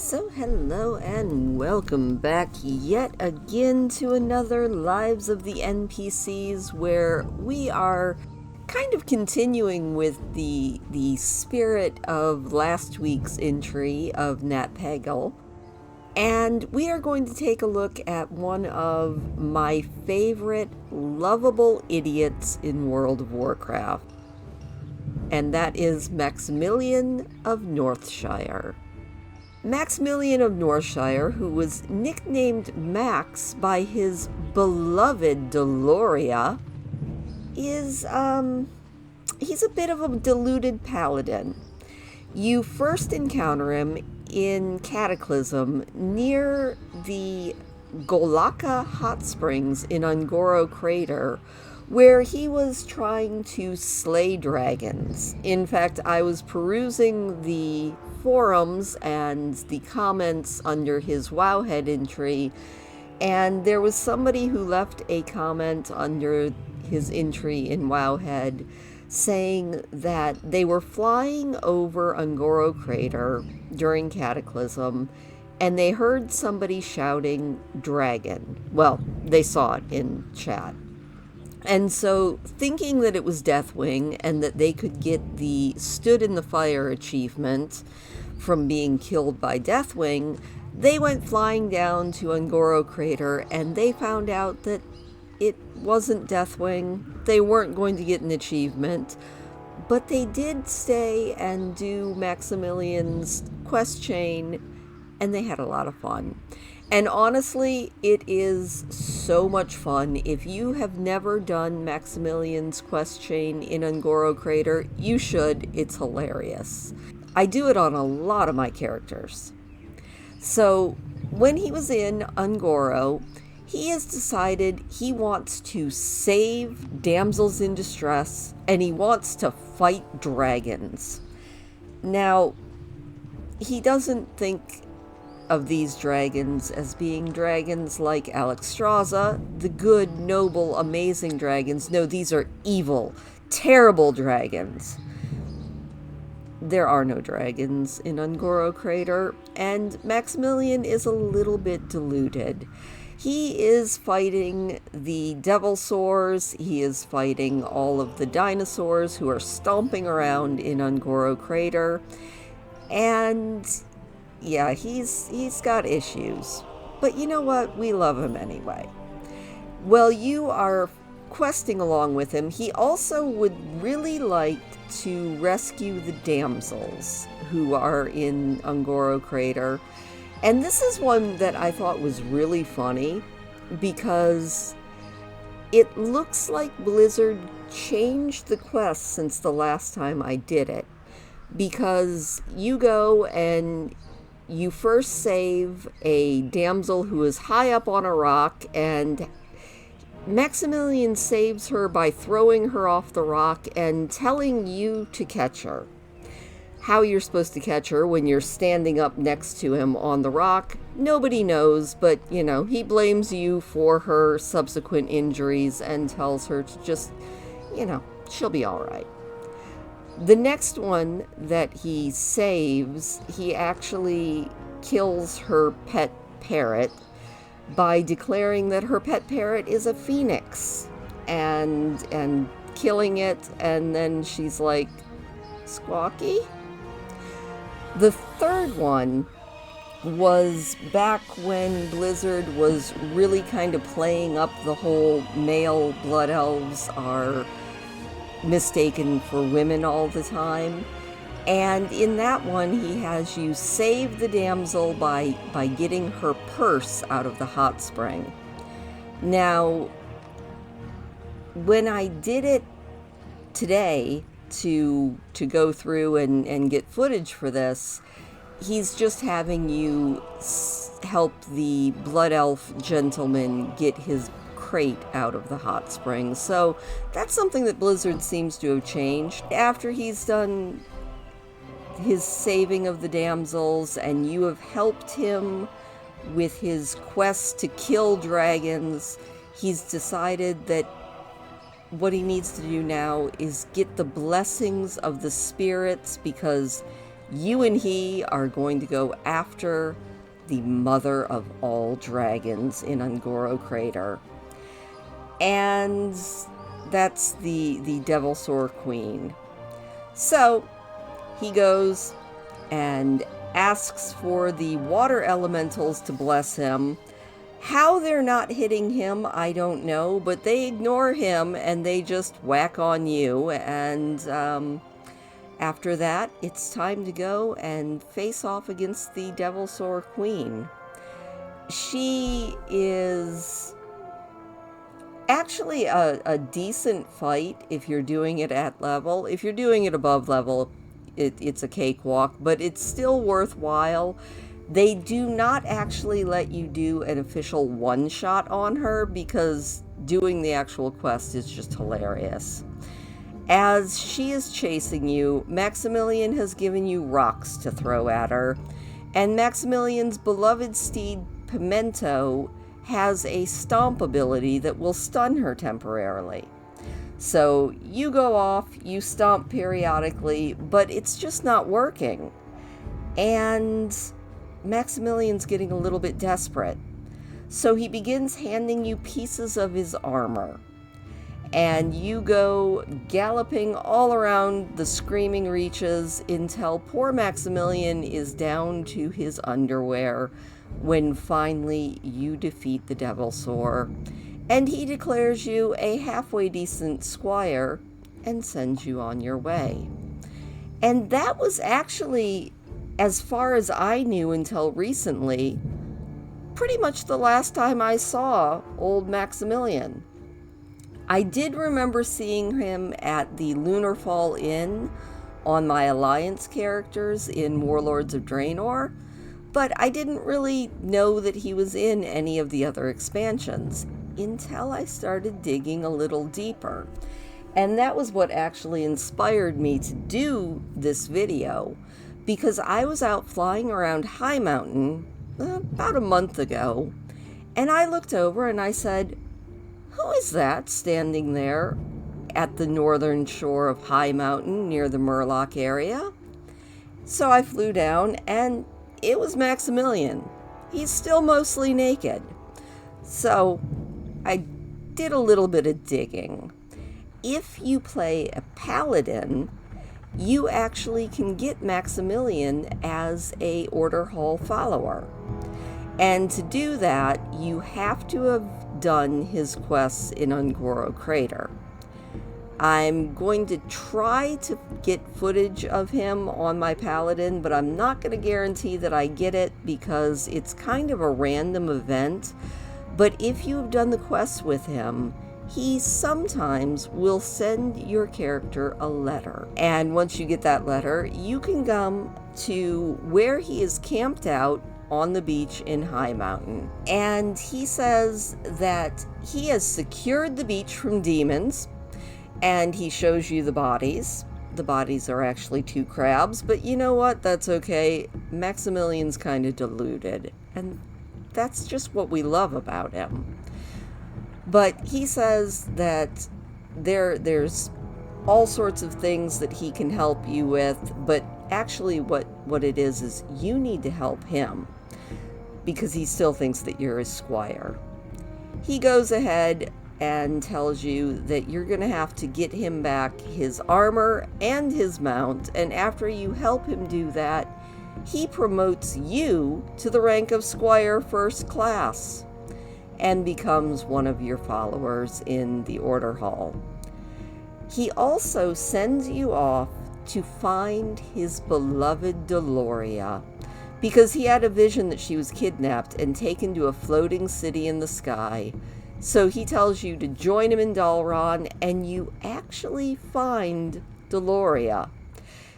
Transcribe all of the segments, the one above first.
So hello and welcome back yet again to another Lives of the NPCs, where we are kind of continuing with the spirit of last week's entry of Nat Pagel. And we are going to take a look at one of my favorite lovable idiots in World of Warcraft. And that is Maximillion of Northshire. Maximillion of Northshire, who was nicknamed Max by his beloved Deloria, is, he's a bit of a deluded paladin. You first encounter him in Cataclysm near the Golaka Hot Springs in Ungoro Crater, where he was trying to slay dragons. In fact, I was perusing the forums and the comments under his Wowhead entry, and there was somebody who left a comment under his entry in Wowhead saying that they were flying over Ungoro Crater during Cataclysm and they heard somebody shouting dragon. Well, they saw it in chat. And so, thinking that it was Deathwing and that they could get the Stood in the Fire achievement from being killed by Deathwing, they went flying down to Ungoro Crater and they found out that it wasn't Deathwing. They weren't going to get an achievement, but they did stay and do Maximilian's quest chain, and they had a lot of fun. And honestly, it is so much fun. If you have never done Maximilian's quest chain in Ungoro Crater, you should. It's hilarious. I do it on a lot of my characters. So when he was in Ungoro, he has decided he wants to save damsels in distress and he wants to fight dragons. Now, he doesn't think of these dragons as being dragons like Alexstrasza, the good, noble, amazing dragons. No, these are evil, terrible dragons. There are no dragons in Ungoro Crater, and Maximillion is a little bit deluded. He is fighting the Devilsaurs, he is fighting all of the dinosaurs who are stomping around in Ungoro Crater, and yeah, he's got issues. But you know what? We love him anyway. Well, you are questing along with him. He also would really like to rescue the damsels who are in Ungoro Crater. And this is one that I thought was really funny because it looks like Blizzard changed the quest since the last time I did it. Because you go and you first save a damsel who is high up on a rock, and Maximillion saves her by throwing her off the rock and telling you to catch her. How you're supposed to catch her when you're standing up next to him on the rock, nobody knows, but, you know, he blames you for her subsequent injuries and tells her to just, you know, she'll be all right. The next one that he saves, he actually kills her pet parrot by declaring that her pet parrot is a phoenix and killing it, and then she's like, squawky? The third one was back when Blizzard was really kind of playing up the whole male blood elves are mistaken for women all the time. And in that one, he has you save the damsel by getting her purse out of the hot spring. Now, when I did it today to go through and get footage for this, he's just having you help the blood elf gentleman get his crate out of the hot springs. So that's something that Blizzard seems to have changed. After he's done his saving of the damsels and you have helped him with his quest to kill dragons, he's decided that what he needs to do now is get the blessings of the spirits, because You and he are going to go after the mother of all dragons in Ungoro Crater. And that's the Devilsaur Queen. So he goes and asks for the water elementals to bless him. How they're not hitting him, I don't know, but they ignore him and they just whack on you. And after that, it's time to go and face off against the Devilsaur Queen. She is actually a decent fight if you're doing it at level. If you're doing it above level, it's a cakewalk, but it's still worthwhile. They do not actually let you do an official one-shot on her because doing the actual quest is just hilarious. As she is chasing you, Maximillion has given you rocks to throw at her, and Maximillion's beloved steed Pimento has a stomp ability that will stun her temporarily. So you go off, you stomp periodically, but it's just not working. And Maximillion's getting a little bit desperate. So he begins handing you pieces of his armor. And you go galloping all around the screaming reaches until poor Maximillion is down to his underwear when finally you defeat the Devilsaur. And he declares you a halfway decent squire and sends you on your way. And that was actually, as far as I knew until recently, pretty much the last time I saw old Maximillion. I did remember seeing him at the Lunarfall Inn on my Alliance characters in Warlords of Draenor, but I didn't really know that he was in any of the other expansions until I started digging a little deeper. And that was what actually inspired me to do this video, because I was out flying around High Mountain about a month ago, and I looked over and I said, who is that standing there at the northern shore of High Mountain near the Murloc area? So I flew down and it was Maximillion. He's still mostly naked. So I did a little bit of digging. If you play a paladin, you actually can get Maximillion as a Order Hall follower. And to do that, you have to have done his quests in Ungoro Crater. I'm going to try to get footage of him on my paladin, but I'm not going to guarantee that I get it because it's kind of a random event. But if you've done the quests with him, he sometimes will send your character a letter. And once you get that letter, you can come to where he is camped out on the beach in High Mountain. And he says that he has secured the beach from demons, and he shows you the bodies. The bodies are actually 2 crabs, but you know what? That's okay. Maximillion's kind of deluded, and that's just what we love about him. But he says that there's all sorts of things that he can help you with, but actually what it is you need to help him, because he still thinks that you're his squire. He goes ahead and tells you that you're going to have to get him back his armor and his mount, and after you help him do that, he promotes you to the rank of Squire First Class and becomes one of your followers in the Order Hall. He also sends you off to find his beloved Deloria, because he had a vision that she was kidnapped and taken to a floating city in the sky. So he tells you to join him in Dalron, and you actually find Deloria.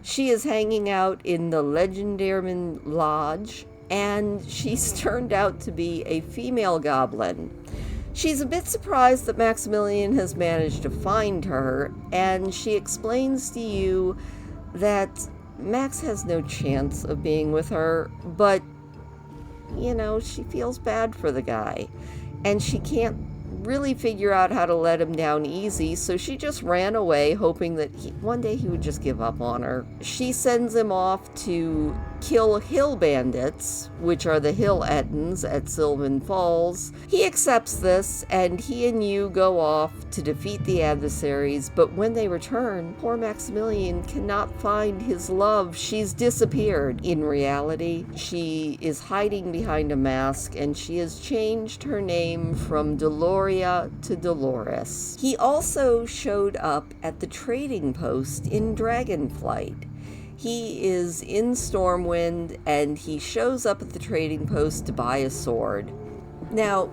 She is hanging out in the Legendarman Lodge, and she's turned out to be a female goblin. She's a bit surprised that Maximillion has managed to find her, and she explains to you that Max has no chance of being with her, but, you know, she feels bad for the guy, and she can't really figure out how to let him down easy, so she just ran away, hoping that one day he would just give up on her. She sends him off to kill hill bandits, which are the hill Ettins at Sylvan Falls. He accepts this, and he and you go off to defeat the adversaries, but when they return, poor Maximillion cannot find his love. She's disappeared. In reality, she is hiding behind a mask, and she has changed her name from Deloria to Dolores. He also showed up at the trading post in Dragonflight. He is in Stormwind, and he shows up at the trading post to buy a sword. Now,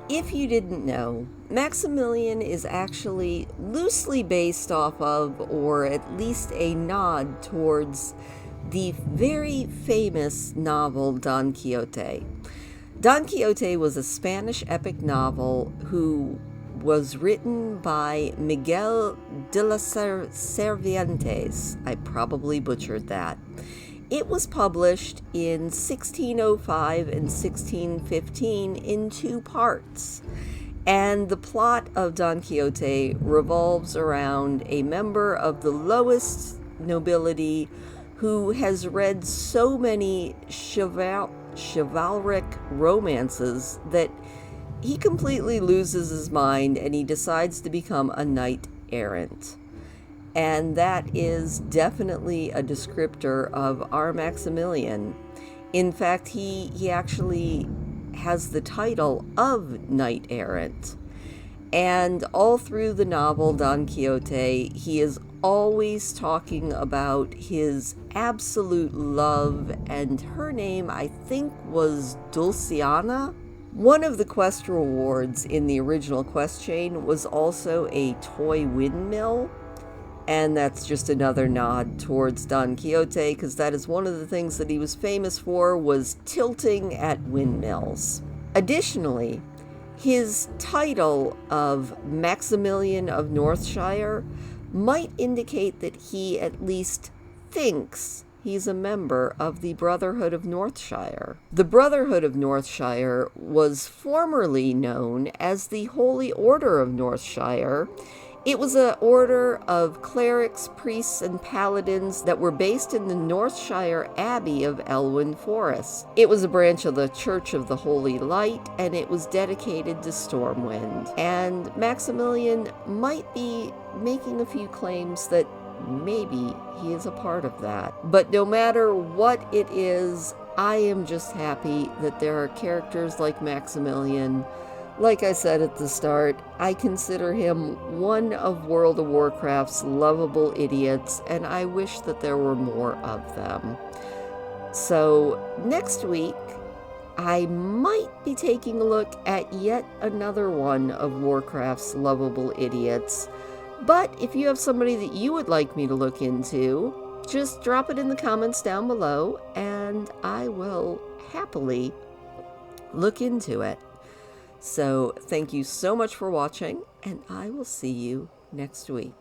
if you didn't know, Maximillion is actually loosely based off of, or at least a nod towards, the very famous novel Don Quixote. Don Quixote was a Spanish epic novel who was written by Miguel de los Cervantes. I probably butchered that. It was published in 1605 and 1615 in 2 parts. And the plot of Don Quixote revolves around a member of the lowest nobility who has read so many chivalric romances that he completely loses his mind, and he decides to become a knight errant. And that is definitely a descriptor of our Maximillion. In fact, he actually has the title of knight errant. And all through the novel Don Quixote, he is always talking about his absolute love, and her name, I think, was Dulciana. One of the quest rewards in the original quest chain was also a toy windmill, and that's just another nod towards Don Quixote, because that is one of the things that he was famous for, was tilting at windmills. Additionally, his title of Maximillion of Northshire might indicate that he at least thinks he's a member of the Brotherhood of Northshire. The Brotherhood of Northshire was formerly known as the Holy Order of Northshire. It was an order of clerics, priests, and paladins that were based in the Northshire Abbey of Elwyn Forest. It was a branch of the Church of the Holy Light, and it was dedicated to Stormwind. And Maximillion might be making a few claims that maybe he is a part of that. But no matter what it is, I am just happy that there are characters like Maximillion. Like I said at the start, I consider him one of World of Warcraft's lovable idiots, and I wish that there were more of them. So next week, I might be taking a look at yet another one of Warcraft's lovable idiots. But if you have somebody that you would like me to look into, just drop it in the comments down below, and I will happily look into it. So thank you so much for watching, and I will see you next week.